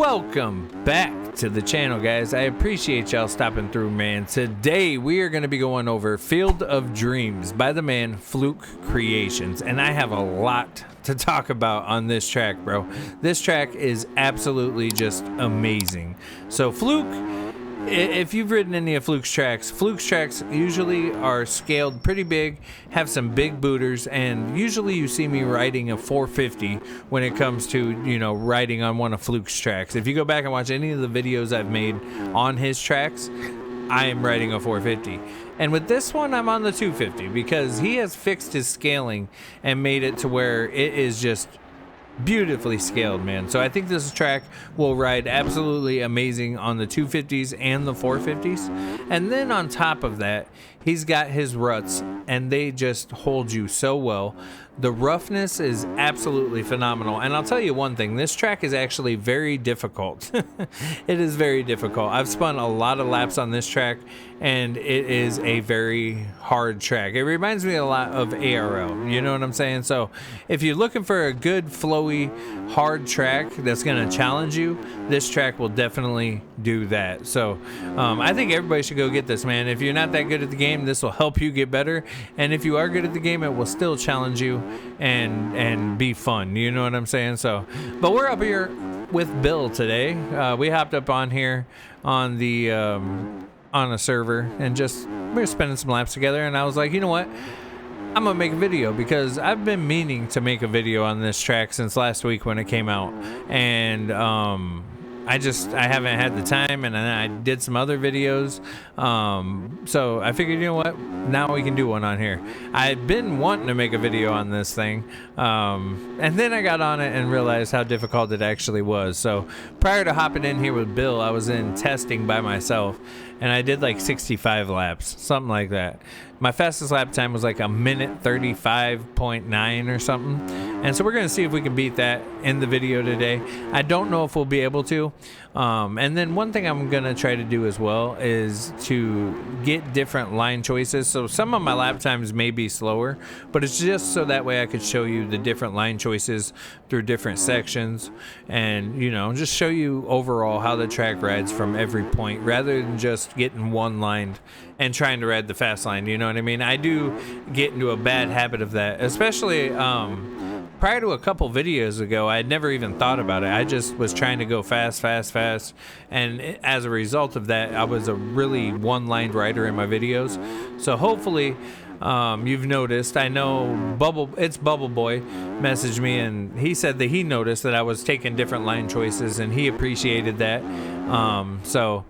Welcome back to the channel, guys. I appreciate y'all stopping through, man. Today we are going to be going over Field of Dreams by the man Fluke Creations, and I have a lot to talk about on this track, bro. This track is absolutely just amazing. So Fluke, if you've ridden any of Fluke's tracks usually are scaled pretty big, have some big booters, and usually you see me riding a 450 when it comes to, you know, riding on one of Fluke's tracks. If you go back and watch any of the videos I've made on his tracks, I am riding a 450. And with this one, I'm on the 250 because he has fixed his scaling and made it to where it is just beautifully scaled, man. So I think this track will ride absolutely amazing on the 250s and the 450s. And then on top of that, he's got his ruts, and they just hold you so well. The roughness is absolutely phenomenal. And I'll tell you one thing, this track is actually very difficult. It is very difficult. I've spun a lot of laps on this track, and it is a very hard track. It reminds me a lot of ARL, you know what I'm saying? So if you're looking for a good, flowy, hard track that's going to challenge you, this track will definitely do that. So I think everybody should go get this, man. If you're not that good at the game, this will help you get better. And if you are good at the game, it will still challenge you and be fun, you know what I'm saying? So, but we're up here with Bill today. We hopped up on here on the on a server and we're spending some laps together, and I was like, you know what, I'm gonna make a video because I've been meaning to make a video on this track since last week when it came out, and I haven't had the time, and then I did some other videos, so I figured, you know what, now we can do one on here. I've been wanting to make a video on this thing, and then I got on it and realized how difficult it actually was. So prior to hopping in here with Bill, I was in testing by myself, and I did like 65 laps, something like that. My fastest lap time was like a minute 35.9 or something. And so we're going to see if we can beat that in the video today. I don't know if we'll be able to. And then one thing I'm going to try to do as well is to get different line choices. So some of my lap times may be slower, but it's just so that way I could show you the different line choices through different sections, and, you know, just show you overall how the track rides from every point rather than just getting one line and trying to ride the fast line, you know what I mean? I do get into a bad habit of that, especially prior to a couple videos ago. I had never even thought about it. I just was trying to go fast, and as a result of that, I was a really one-lined rider in my videos. So hopefully you've noticed. I know Bubble Boy messaged me, and he said that he noticed that I was taking different line choices, and he appreciated that. So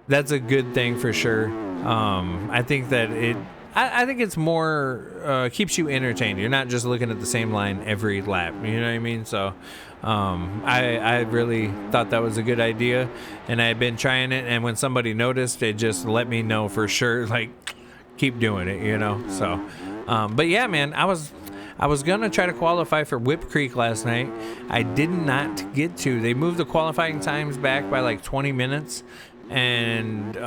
that's a good thing for sure. I think that I think it's more keeps you entertained. You're not just looking at the same line every lap, you know what I mean? So I really thought that was a good idea, and I had been trying it, and when somebody noticed, it just let me know for sure, like, keep doing it, you know? So but yeah, man, I was gonna try to qualify for Whip Creek last night. I did not get to. They moved the qualifying times back by like 20 minutes, and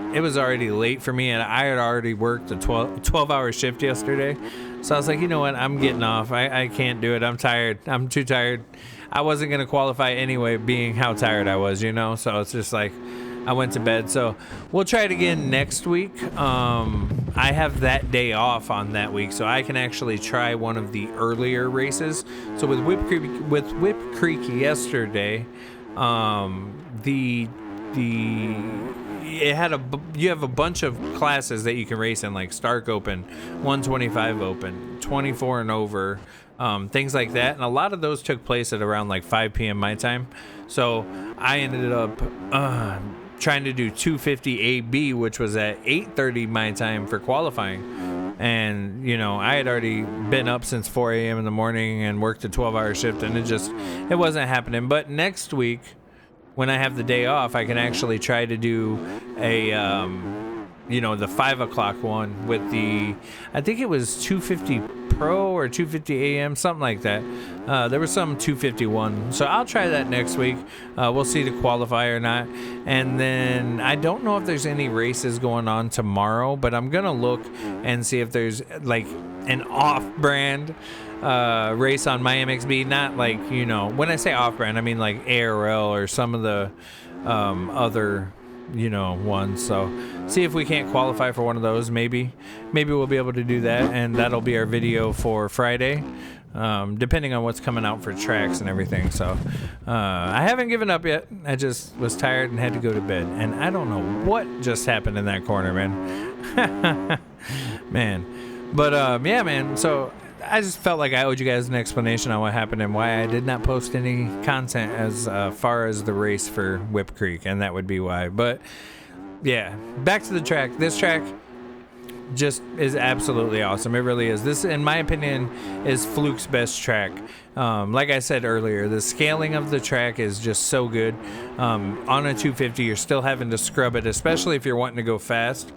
it was already late for me, and I had already worked a 12-hour shift yesterday. So I was like, you know what, I'm getting off. I can't do it. I'm tired. I'm too tired. I wasn't going to qualify anyway, being how tired I was, you know? So it's just like, I went to bed. So we'll try it again next week. I have that day off on that week, so I can actually try one of the earlier races. So with Whip Creek yesterday, you have a bunch of classes that you can race in, like Stark Open, 125 Open, 24 and over, things like that, and a lot of those took place at around like 5 p.m. my time. So I ended up trying to do 250 AB, which was at 8:30 my time for qualifying. And, you know, I had already been up since 4 a.m. in the morning and worked a 12-hour shift, and it wasn't happening. But next week, when I have the day off, I can actually try to do a, you know, the 5 o'clock one with I think it was 250 Pro or 250 AM, something like that. There was some 251, so I'll try that next week. We'll see to qualify or not. And then I don't know if there's any races going on tomorrow, but I'm gonna look and see if there's like an off-brand race on my MXB. Not like, you know, when I say off-brand, I mean like ARL or some of the other, you know, ones. So see if we can't qualify for one of those. Maybe we'll be able to do that, and that'll be our video for Friday, depending on what's coming out for tracks and everything. So I haven't given up yet. I just was tired and had to go to bed, and I don't know what just happened in that corner, man. Man. But yeah, man, so I just felt like I owed you guys an explanation on what happened and why I did not post any content as far as the race for Whip Creek, and that would be why. But yeah, back to the track. This track just is absolutely awesome. It really is. This, in my opinion, is Fluke's best track. Like I said earlier, the scaling of the track is just so good. On a 250, you're still having to scrub it, especially if you're wanting to go fast.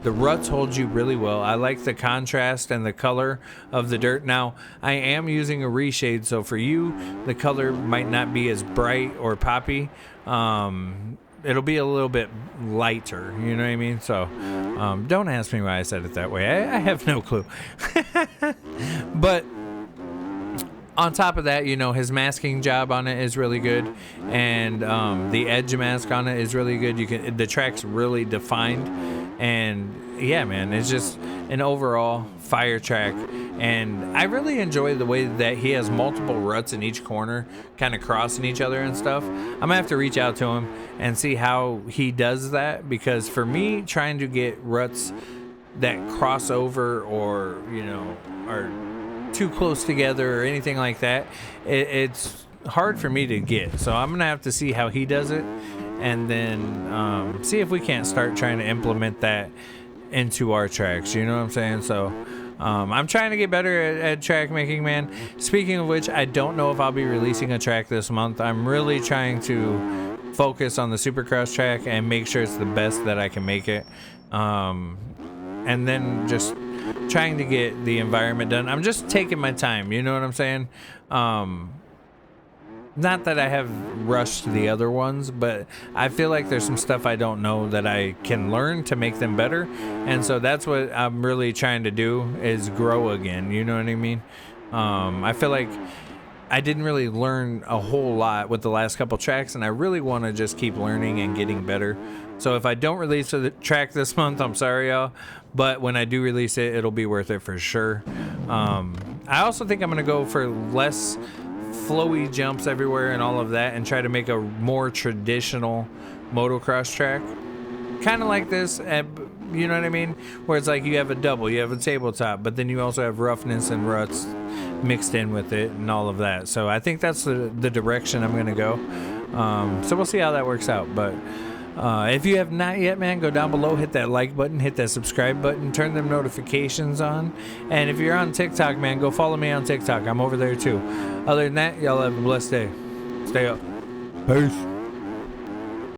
The ruts hold you really well. I like the contrast and the color of the dirt. Now, I am using a reshade, so for you, the color might not be as bright or poppy. It'll be a little bit lighter, you know what I mean? So don't ask me why I said it that way. I have no clue. But on top of that, you know, his masking job on it is really good, and the edge mask on it is really good. The track's really defined, and yeah, man, it's just an overall fire track. And I really enjoy the way that he has multiple ruts in each corner, kind of crossing each other and stuff. I'm gonna have to reach out to him and see how he does that, because for me, trying to get ruts that cross over or, you know, are too close together or anything like that, it's hard for me to get. So I'm gonna have to see how he does it, and then see if we can't start trying to implement that into our tracks, you know what I'm saying? So I'm trying to get better at track making, man. Speaking of which, I don't know if I'll be releasing a track this month. I'm really trying to focus on the Supercross track and make sure it's the best that I can make it, and then just trying to get the environment done. I'm just taking my time, you know what I'm saying? Not that I have rushed the other ones, but I feel like there's some stuff I don't know that I can learn to make them better. And so that's what I'm really trying to do, is grow again, you know what I mean? I feel like I didn't really learn a whole lot with the last couple tracks, and I really want to just keep learning and getting better. So if I don't release the track this month, I'm sorry, y'all. But when I do release it, it'll be worth it for sure. I also think I'm going to go for less flowy jumps everywhere and all of that, and try to make a more traditional motocross track. Kind of like this, you know what I mean? Where it's like you have a double, you have a tabletop, but then you also have roughness and ruts mixed in with it and all of that. So I think that's the direction I'm going to go. So we'll see how that works out. But if you have not yet, man, go down below, hit that like button, hit that subscribe button, turn them notifications on. And if you're on TikTok, man, go follow me on TikTok. I'm over there too. Other than that, y'all have a blessed day. Stay up. Peace.